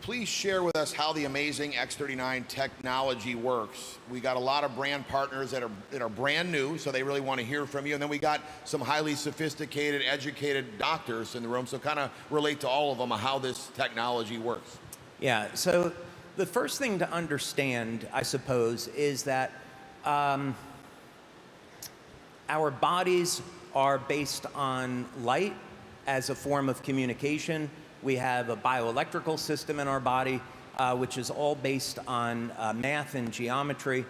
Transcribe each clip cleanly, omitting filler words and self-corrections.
please share with us how the amazing X39 technology works? We got a lot of brand partners that are brand new, so they really want to hear from you. And then we got some highly sophisticated, educated doctors in the room, so kind of relate to all of them how this technology works. Yeah, so the first thing to understand, I suppose, is that our bodies are based on light as a form of communication. We have a bioelectrical system in our body, which is all based on math and geometry.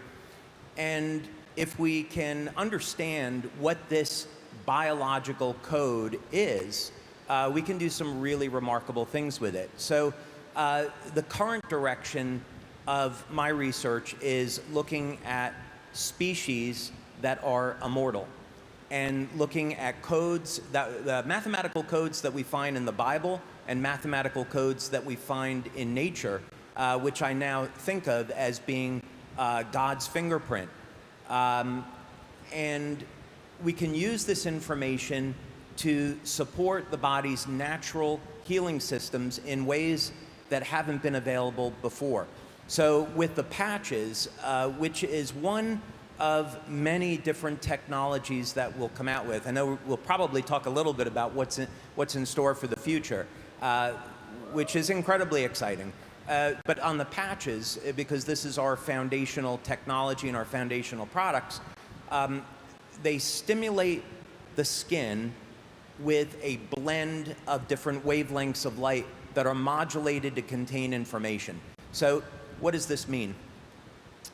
And if we can understand what this biological code is, we can do some really remarkable things with it. So the current direction of my research is looking at species that are immortal and looking at codes, the mathematical codes that we find in the Bible and mathematical codes that we find in nature, which I now think of as being God's fingerprint. And we can use this information to support the body's natural healing systems in ways that haven't been available before. So with the patches, which is one of many different technologies that we'll come out with. I know we'll probably talk a little bit about what's in store for the future, which is incredibly exciting. But on the patches, because this is our foundational technology and our foundational products, they stimulate the skin with a blend of different wavelengths of light that are modulated to contain information. So what does this mean?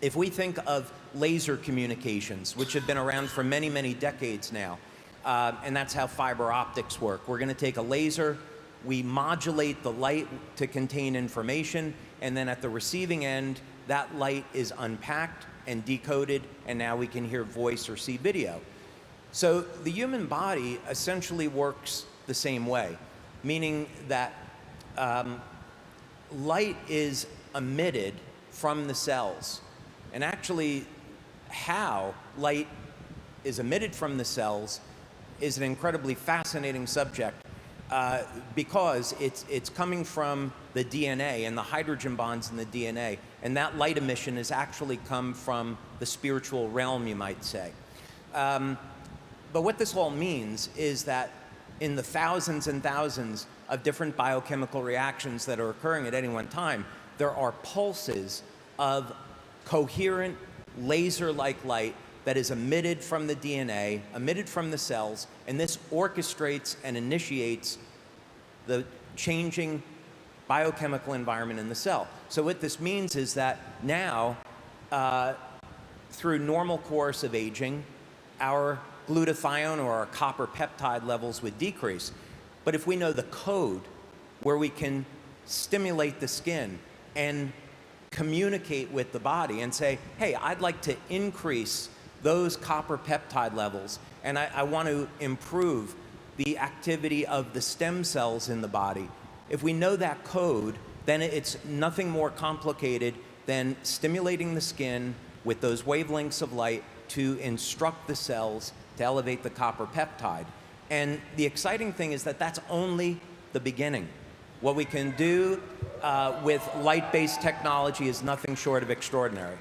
If we think of laser communications, which have been around for many, many decades now, and that's how fiber optics work. We're going to take a laser, we modulate the light to contain information, and then at the receiving end, that light is unpacked and decoded, and now we can hear voice or see video. So the human body essentially works the same way, meaning that light is emitted from the cells. And actually, how light is emitted from the cells is an incredibly fascinating subject because it's coming from the DNA and the hydrogen bonds in the DNA. And that light emission has actually come from the spiritual realm, you might say. But what this all means is that in the thousands and thousands of different biochemical reactions that are occurring at any one time, there are pulses of coherent laser-like light that is emitted from the DNA, emitted from the cells, and this orchestrates and initiates the changing biochemical environment in the cell. So what this means is that now, through normal course of aging, our glutathione or our copper peptide levels would decrease. But if we know the code where we can stimulate the skin and communicate with the body and say, hey, I'd like to increase those copper peptide levels, and I want to improve the activity of the stem cells in the body. If we know that code, then it's nothing more complicated than stimulating the skin with those wavelengths of light to instruct the cells to elevate the copper peptide. And the exciting thing is that that's only the beginning. What we can do with light-based technology is nothing short of extraordinary.